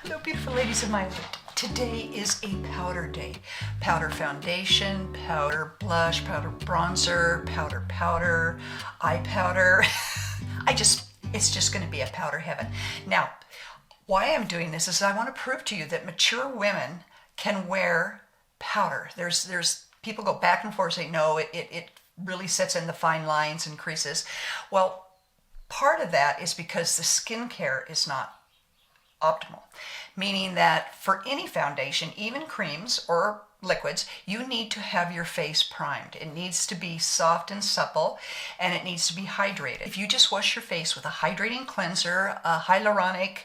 Hello, beautiful ladies of mine. Today is a powder day. Powder foundation, powder blush, powder bronzer, powder, eye powder. It's just going to be a powder heaven. Now, why I'm doing this is I want to prove to you that mature women can wear powder. There's people go back and forth saying, no, it really sets in the fine lines and creases. Well, part of that is because the skincare is not optimal, meaning that for any foundation, even creams or liquids, you need to have your face primed. It needs to be soft and supple, and it needs to be hydrated. If you just wash your face with a hydrating cleanser, a hyaluronic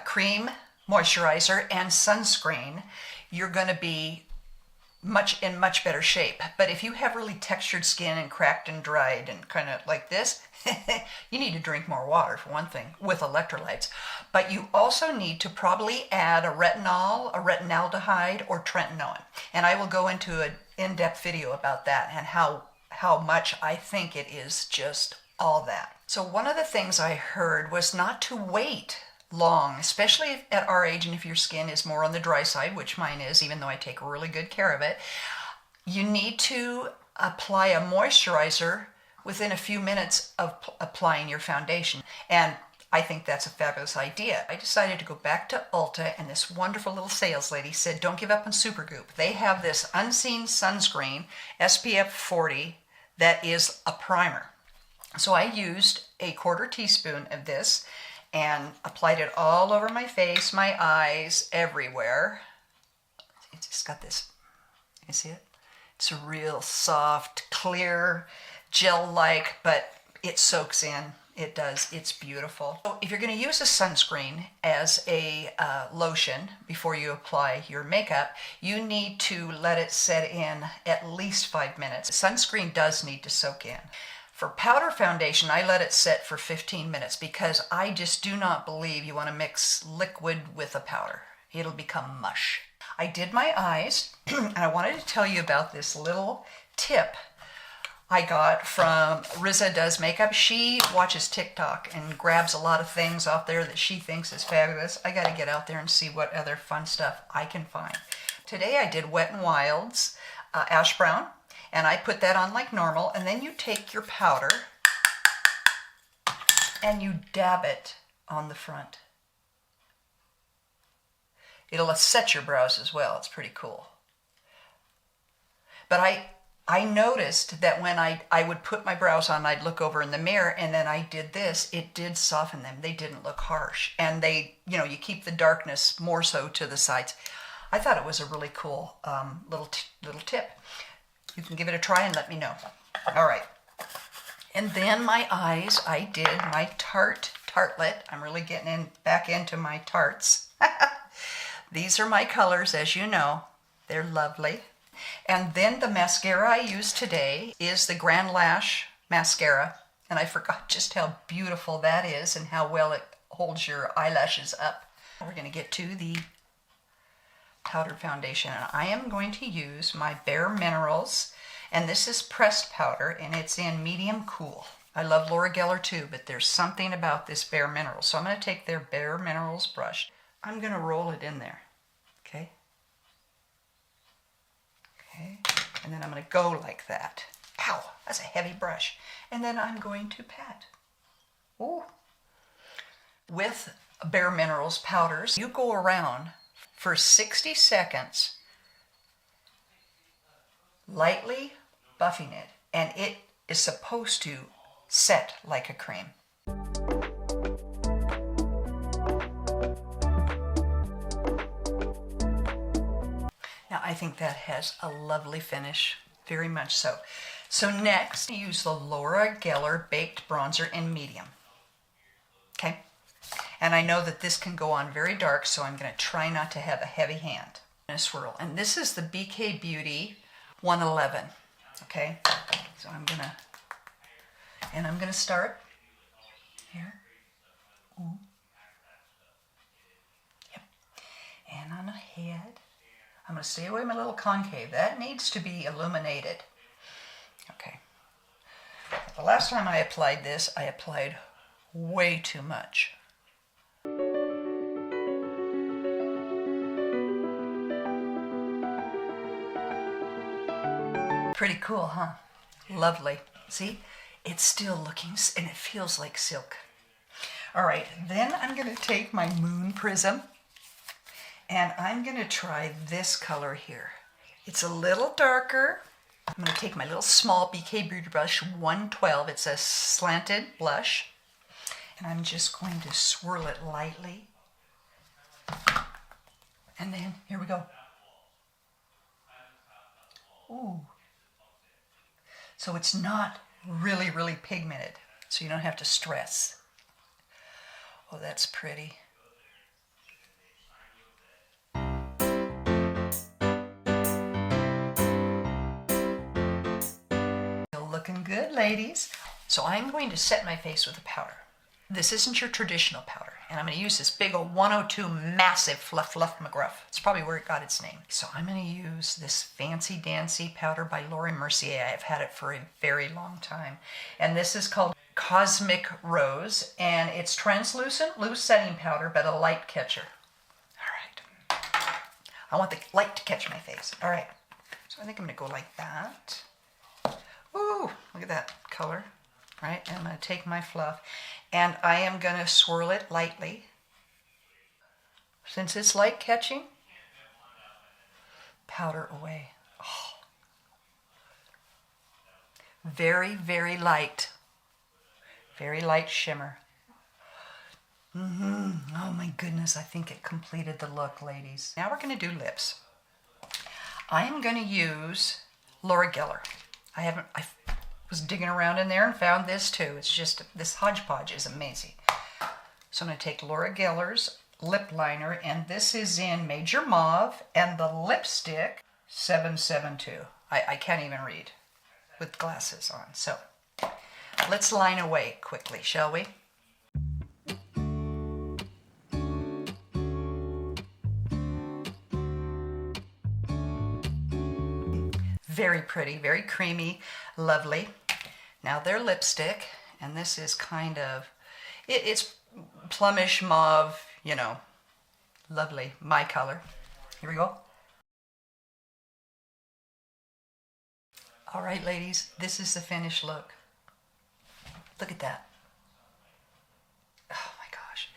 cream, moisturizer, and sunscreen, you're going to be in much better shape. But if you have really textured skin and cracked and dried and kind of like this, you need to drink more water, for one thing, with electrolytes. But you also need to probably add a retinol, a retinaldehyde, or tretinoin. And I will go into an in-depth video about that and how much I think it is just all that. So one of the things I heard was not to wait long, especially at our age, and if your skin is more on the dry side, which mine is, even though I take really good care of it. You need to apply a moisturizer within a few minutes of applying your foundation, and I think that's a fabulous idea. I decided to go back to Ulta, and this wonderful little sales lady said, don't give up on Supergoop. They have this unseen sunscreen, SPF 40, that is a primer. So I used a 1/4 teaspoon of this and applied it all over my face, my eyes, everywhere. It's just got this, you see it? It's a real soft, clear, gel-like, but it soaks in. It does. It's beautiful. So if you're going to use a sunscreen as a lotion before you apply your makeup, you need to let it set in at least 5 minutes. Sunscreen does need to soak in. For powder foundation, I let it set for 15 minutes because I just do not believe you want to mix liquid with a powder. It'll become mush. I did my eyes, and I wanted to tell you about this little tip I got from Riza Does Makeup. She watches TikTok and grabs a lot of things off there that she thinks is fabulous. I got to get out there and see what other fun stuff I can find. Today I did Wet n Wild's Ash Brown, and I put that on like normal, and then you take your powder and you dab it on the front. It'll set your brows as well. It's pretty cool. But I noticed that when I would put my brows on, I'd look over in the mirror, and then I did this, it did soften them. They didn't look harsh. And they, you keep the darkness more so to the sides. I thought it was a really cool little tip. You can give it a try and let me know. All right. And then my eyes, I did my Tartlette. I'm really getting back into my Tartes. These are my colors, as you know. They're lovely. And then the mascara I used today is the Grand Lash mascara. And I forgot just how beautiful that is and how well it holds your eyelashes up. We're going to get to the powder foundation. And I am going to use my BareMinerals. And this is pressed powder, and it's in medium cool. I love Laura Geller too, but there's something about this BareMinerals. So I'm going to take their BareMinerals brush. I'm going to roll it in there. Okay? Okay, and then I'm going to go like that. Ow, that's a heavy brush. And then I'm going to pat. Ooh. With BareMinerals powders, you go around for 60 seconds, lightly buffing it, and it is supposed to set like a cream. Now, I think that has a lovely finish, very much so. So next, use the Laura Geller Baked Bronzer in medium. Okay? And I know that this can go on very dark, so I'm going to try not to have a heavy hand. And a swirl. And this is the BK Beauty 111. Okay? So I'm going to start here. Ooh. Yep. And on the head. I'm going to stay away from my little concave. That needs to be illuminated. Okay. The last time I applied this, I applied way too much. Pretty cool, huh? Lovely. See, it's still looking, and it feels like silk. All right, then I'm going to take my Moon Prism, and I'm going to try this color here. It's a little darker. I'm going to take my little small BK Beauty Brush 112. It's a slanted blush. And I'm just going to swirl it lightly. And then, here we go. Ooh. So it's not really, really pigmented. So you don't have to stress. Oh, that's pretty. Looking good, ladies. So I'm going to set my face with a powder. This isn't your traditional powder, and I'm going to use this big old 102 massive Fluff McGruff. It's probably where it got its name. So I'm going to use this Fancy Dancy powder by Laura Mercier. I've had it for a very long time, and this is called Cosmic Rose, and it's translucent, loose setting powder, but a light catcher. All right. I want the light to catch my face. All right. So I think I'm going to go like that. Ooh, look at that color, right? And I'm going to take my fluff, and I am going to swirl it lightly. Since it's light catching, powder away. Oh. Very, very light shimmer. Oh my goodness, I think it completed the look, ladies. Now we're going to do lips. I am going to use Laura Geller. I was digging around in there and found this too. It's just, this hodgepodge is amazing. So I'm going to take Laura Geller's lip liner, and this is in Major Mauve, and the lipstick 772. I can't even read with glasses on. So let's line away quickly, shall we? Very pretty, very creamy, lovely. Now their lipstick, and this is kind of, it's plumish mauve, you know, lovely, my color. Here we go. All right, ladies, this is the finished look. Look at that. Oh my gosh.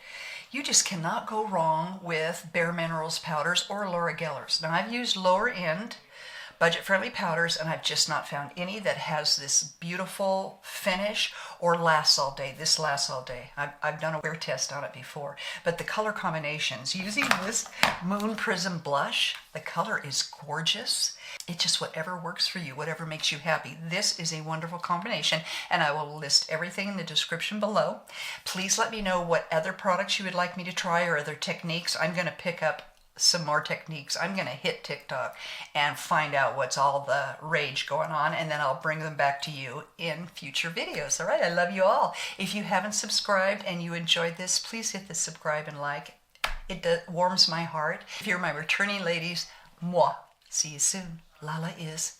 You just cannot go wrong with BareMinerals powders or Laura Geller's. Now I've used lower end budget-friendly powders, and I've just not found any that has this beautiful finish or lasts all day. This lasts all day. I've done a wear test on it before, but the color combinations, using this Moon Prism blush, the color is gorgeous. It's just whatever works for you, whatever makes you happy. This is a wonderful combination, and I will list everything in the description below. Please let me know what other products you would like me to try or other techniques. I'm going to pick up some more techniques. I'm going to hit TikTok and find out what's all the rage going on, and then I'll bring them back to you in future videos. All right, I love you all. If you haven't subscribed and you enjoyed this, please hit the subscribe and like. It warms my heart. If you're my returning ladies, moi. See you soon. Lala is